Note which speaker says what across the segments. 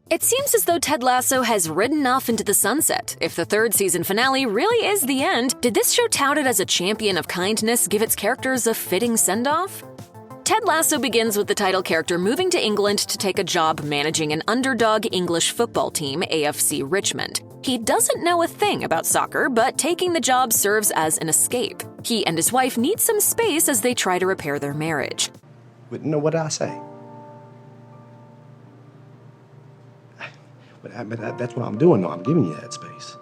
Speaker 1: It seems as though Ted Lasso has ridden off into the sunset. If the third season finale really is the end, did this show touted as a champion of kindness give its characters a fitting send-off? Ted Lasso begins with the title character moving to England to take a job managing an underdog English football team, AFC Richmond. He doesn't know a thing about soccer, but taking the job serves as an escape. He and his wife need some space as they try to repair their marriage.
Speaker 2: But no, what did I say? But that's what I'm doing, though. I'm giving you that space.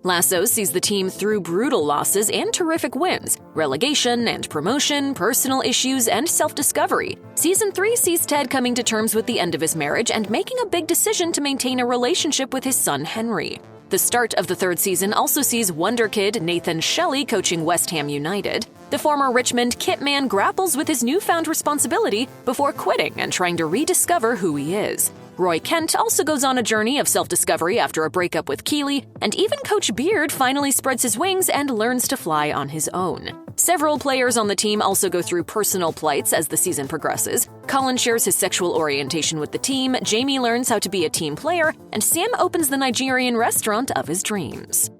Speaker 1: Lasso sees the team through brutal losses and terrific wins, relegation and promotion, personal issues, and self-discovery. Season 3 sees Ted coming to terms with the end of his marriage and making a big decision to maintain a relationship with his son Henry. The start of the third season also sees wonder kid Nathan Shelley coaching West Ham United. The former Richmond kit man grapples with his newfound responsibility before quitting and trying to rediscover who he is. Roy Kent also goes on a journey of self-discovery after a breakup with Keeley, and even Coach Beard finally spreads his wings and learns to fly on his own. Several players on the team also go through personal plights as the season progresses. Colin shares his sexual orientation with the team, Jamie learns how to be a team player, and Sam opens the Nigerian restaurant of his dreams.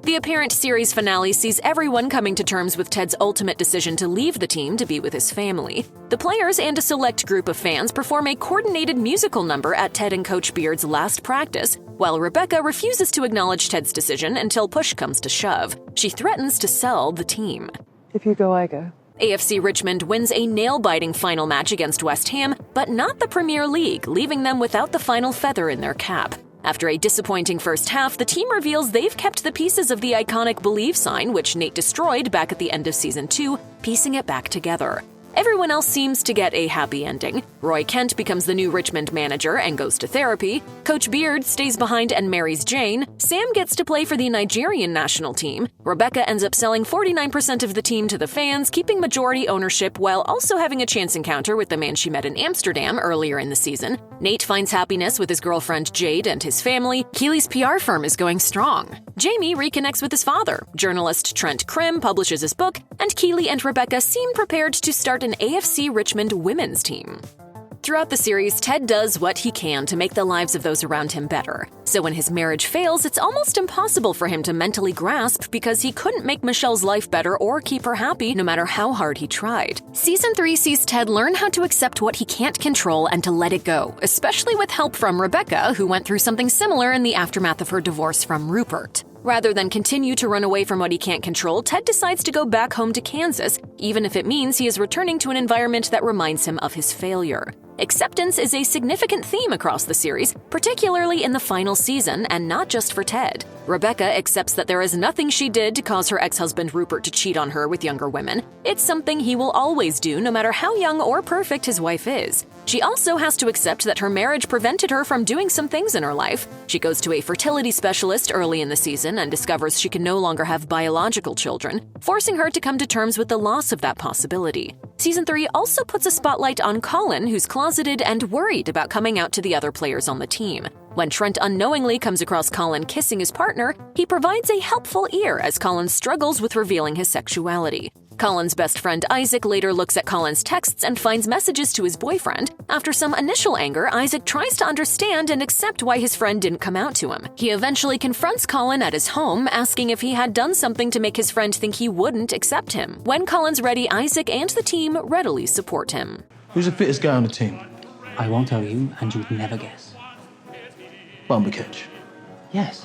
Speaker 1: The apparent series finale sees everyone coming to terms with Ted's ultimate decision to leave the team to be with his family. The players and a select group of fans perform a coordinated musical number at Ted and Coach Beard's last practice, while Rebecca refuses to acknowledge Ted's decision until push comes to shove. She threatens to sell the team.
Speaker 3: If you go, I go.
Speaker 1: AFC Richmond wins a nail-biting final match against West Ham, but not the Premier League, leaving them without the final feather in their cap. After a disappointing first half, the team reveals they've kept the pieces of the iconic Believe sign, which Nate destroyed back at the end of Season 2, piecing it back together. Everyone else seems to get a happy ending. Roy Kent becomes the new Richmond manager and goes to therapy. Coach Beard stays behind and marries Jane. Sam gets to play for the Nigerian national team. Rebecca ends up selling 49% of the team to the fans, keeping majority ownership while also having a chance encounter with the man she met in Amsterdam earlier in the season. Nate finds happiness with his girlfriend Jade and his family. Keely's PR firm is going strong. Jamie reconnects with his father. Journalist Trent Krim publishes his book, and Keely and Rebecca seem prepared to start an AFC Richmond women's team. Throughout the series, Ted does what he can to make the lives of those around him better. So when his marriage fails, it's almost impossible for him to mentally grasp because he couldn't make Michelle's life better or keep her happy no matter how hard he tried. Season 3 sees Ted learn how to accept what he can't control and to let it go, especially with help from Rebecca, who went through something similar in the aftermath of her divorce from Rupert. Rather than continue to run away from what he can't control, Ted decides to go back home to Kansas, even if it means he is returning to an environment that reminds him of his failure. Acceptance is a significant theme across the series, particularly in the final season, and not just for Ted. Rebecca accepts that there is nothing she did to cause her ex-husband Rupert to cheat on her with younger women. It's something he will always do, no matter how young or perfect his wife is. She also has to accept that her marriage prevented her from doing some things in her life. She goes to a fertility specialist early in the season and discovers she can no longer have biological children, forcing her to come to terms with the loss of that possibility. Season 3 also puts a spotlight on Colin, who's closeted and worried about coming out to the other players on the team. When Trent unknowingly comes across Colin kissing his partner, he provides a helpful ear as Colin struggles with revealing his sexuality. Colin's best friend Isaac later looks at Colin's texts and finds messages to his boyfriend. After some initial anger, Isaac tries to understand and accept why his friend didn't come out to him. He eventually confronts Colin at his home, asking if he had done something to make his friend think he wouldn't accept him. When Colin's ready, Isaac and the team readily support him.
Speaker 4: Who's the fittest guy on the team?
Speaker 5: I won't tell you, and you'd never guess.
Speaker 4: Bumbercatch.
Speaker 5: Yes.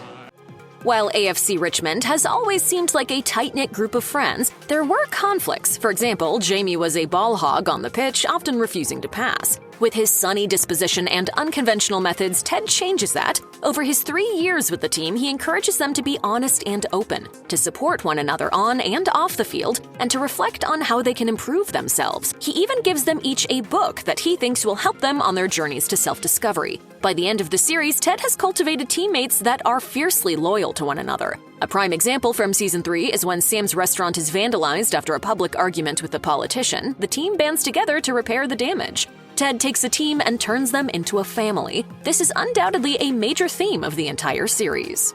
Speaker 1: While AFC Richmond has always seemed like a tight-knit group of friends, there were conflicts. For example, Jamie was a ball hog on the pitch, often refusing to pass. With his sunny disposition and unconventional methods, Ted changes that. Over his 3 years with the team, he encourages them to be honest and open, to support one another on and off the field, and to reflect on how they can improve themselves. He even gives them each a book that he thinks will help them on their journeys to self-discovery. By the end of the series, Ted has cultivated teammates that are fiercely loyal to one another. A prime example from Season 3 is when Sam's restaurant is vandalized after a public argument with a politician. The team bands together to repair the damage. Ted takes a team and turns them into a family. This is undoubtedly a major theme of the entire series.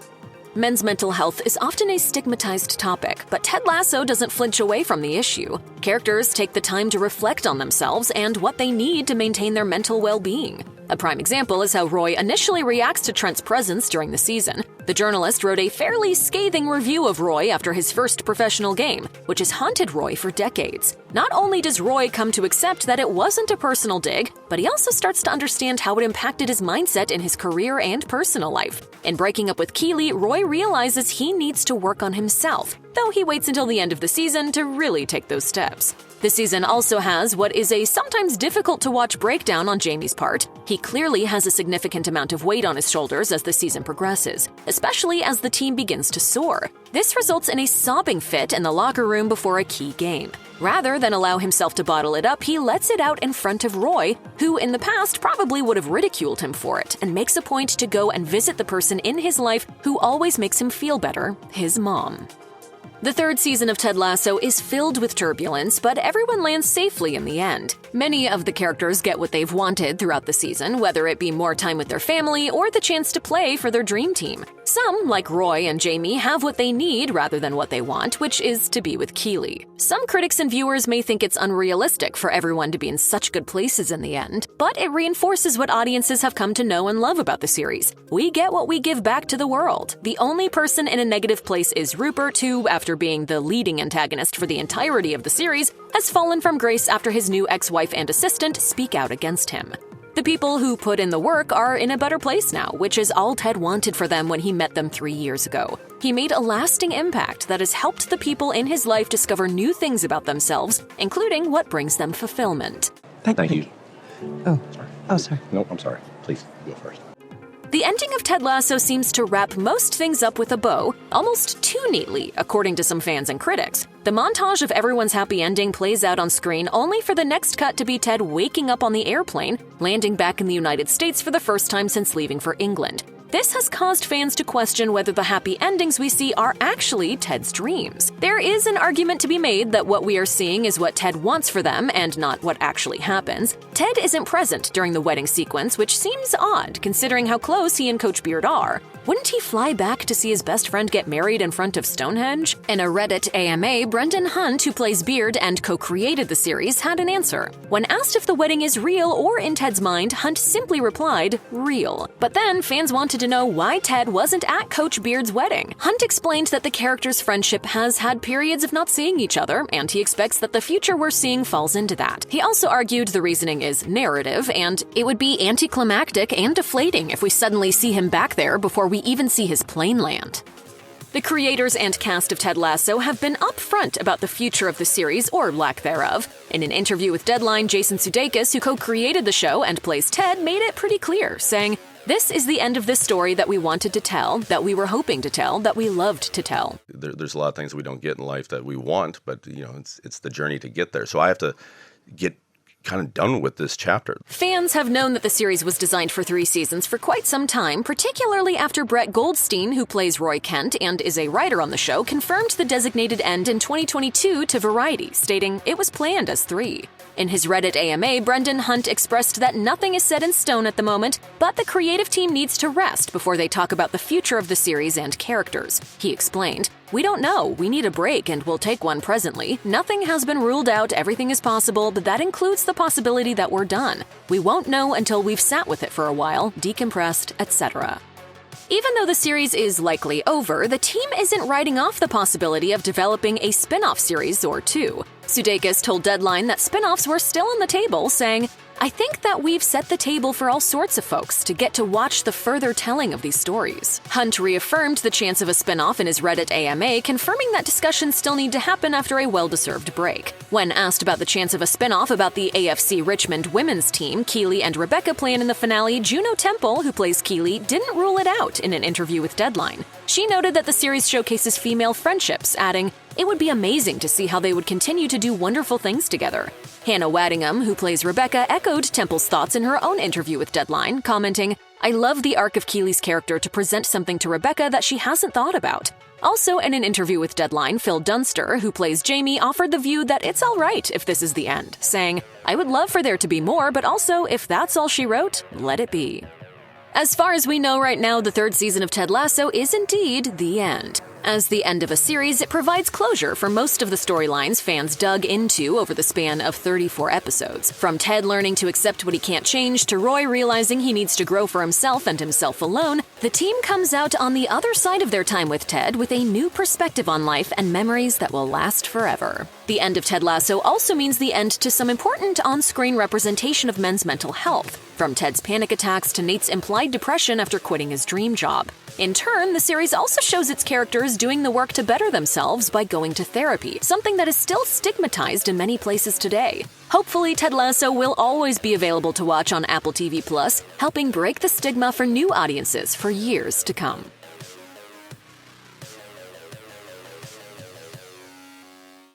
Speaker 1: Men's mental health is often a stigmatized topic, but Ted Lasso doesn't flinch away from the issue. Characters take the time to reflect on themselves and what they need to maintain their mental well-being. A prime example is how Roy initially reacts to Trent's presence during the season. The journalist wrote a fairly scathing review of Roy after his first professional game, which has haunted Roy for decades. Not only does Roy come to accept that it wasn't a personal dig, but he also starts to understand how it impacted his mindset in his career and personal life. In breaking up with Keely, Roy realizes he needs to work on himself, though he waits until the end of the season to really take those steps. The season also has what is a sometimes difficult-to-watch breakdown on Jamie's part. He clearly has a significant amount of weight on his shoulders as the season progresses, especially as the team begins to soar. This results in a sobbing fit in the locker room before a key game. Rather than allow himself to bottle it up, he lets it out in front of Roy, who in the past probably would have ridiculed him for it, and makes a point to go and visit the person in his life who always makes him feel better, his mom. The third season of Ted Lasso is filled with turbulence, but everyone lands safely in the end. Many of the characters get what they've wanted throughout the season, whether it be more time with their family or the chance to play for their dream team. Some, like Roy and Jamie, have what they need rather than what they want, which is to be with Keely. Some critics and viewers may think it's unrealistic for everyone to be in such good places in the end, but it reinforces what audiences have come to know and love about the series. We get what we give back to the world. The only person in a negative place is Rupert, who, after being the leading antagonist for the entirety of the series, has fallen from grace after his new ex-wife and assistant speak out against him. The people who put in the work are in a better place now, which is all Ted wanted for them when he met them 3 years ago. He made a lasting impact that has helped the people in his life discover new things about themselves, including what brings them fulfillment.
Speaker 2: Thank you.
Speaker 3: Sorry.
Speaker 2: No, I'm sorry. Please, go first.
Speaker 1: The ending of Ted Lasso seems to wrap most things up with a bow, almost too neatly, according to some fans and critics. The montage of everyone's happy ending plays out on screen only for the next cut to be Ted waking up on the airplane, landing back in the United States for the first time since leaving for England. This has caused fans to question whether the happy endings we see are actually Ted's dreams. There is an argument to be made that what we are seeing is what Ted wants for them and not what actually happens. Ted isn't present during the wedding sequence, which seems odd considering how close he and Coach Beard are. Wouldn't he fly back to see his best friend get married in front of Stonehenge? In a Reddit AMA, Brendan Hunt, who plays Beard and co-created the series, had an answer. When asked if the wedding is real or in Ted's mind, Hunt simply replied, real. But then fans wanted to know why Ted wasn't at Coach Beard's wedding. Hunt explained that the character's friendship has had periods of not seeing each other, and he expects that the future we're seeing falls into that. He also argued the reasoning is narrative, and it would be anticlimactic and deflating if we suddenly see him back there before we even see his plane land. The creators and cast of Ted Lasso have been upfront about the future of the series, or lack thereof. In an interview with Deadline, Jason Sudeikis, who co-created the show and plays Ted, made it pretty clear, saying, "This is the end of this story that we wanted to tell, that we were hoping to tell, that we loved to tell."
Speaker 6: There's a lot of things we don't get in life that we want, but it's the journey to get there. So I have to get kind of done with this chapter.
Speaker 1: Fans have known that the series was designed for 3 seasons for quite some time, particularly after Brett Goldstein, who plays Roy Kent and is a writer on the show, confirmed the designated end in 2022 to Variety, stating it was planned as 3. In his Reddit AMA, Brendan Hunt expressed that nothing is set in stone at the moment, but the creative team needs to rest before they talk about the future of the series and characters. He explained, "We don't know. We need a break and we'll take one presently. Nothing has been ruled out, everything is possible, but that includes the possibility that we're done. We won't know until we've sat with it for a while, decompressed, etc." Even though the series is likely over, the team isn't writing off the possibility of developing a spin-off series or 2. Sudeikis told Deadline that spin-offs were still on the table, saying, "I think that we've set the table for all sorts of folks to get to watch the further telling of these stories." Hunt reaffirmed the chance of a spin-off in his Reddit AMA, confirming that discussions still need to happen after a well-deserved break. When asked about the chance of a spin-off about the AFC Richmond women's team Keely and Rebecca plan in the finale, Juno Temple, who plays Keely, didn't rule it out in an interview with Deadline. She noted that the series showcases female friendships, adding, "It would be amazing to see how they would continue to do wonderful things together." Hannah Waddingham, who plays Rebecca, echoed Temple's thoughts in her own interview with Deadline, commenting, "I love the arc of Keely's character to present something to Rebecca that she hasn't thought about." Also, in an interview with Deadline, Phil Dunster, who plays Jamie, offered the view that it's all right if this is the end, saying, "I would love for there to be more, but also, if that's all she wrote, let it be." As far as we know right now, the third season of Ted Lasso is indeed the end. As the end of a series, it provides closure for most of the storylines fans dug into over the span of 34 episodes. From Ted learning to accept what he can't change to Roy realizing he needs to grow for himself and himself alone, the team comes out on the other side of their time with Ted with a new perspective on life and memories that will last forever. The end of Ted Lasso also means the end to some important on-screen representation of men's mental health, from Ted's panic attacks to Nate's implied depression after quitting his dream job. In turn, the series also shows its characters doing the work to better themselves by going to therapy, something that is still stigmatized in many places today. Hopefully, Ted Lasso will always be available to watch on Apple TV+, helping break the stigma for new audiences for years to come.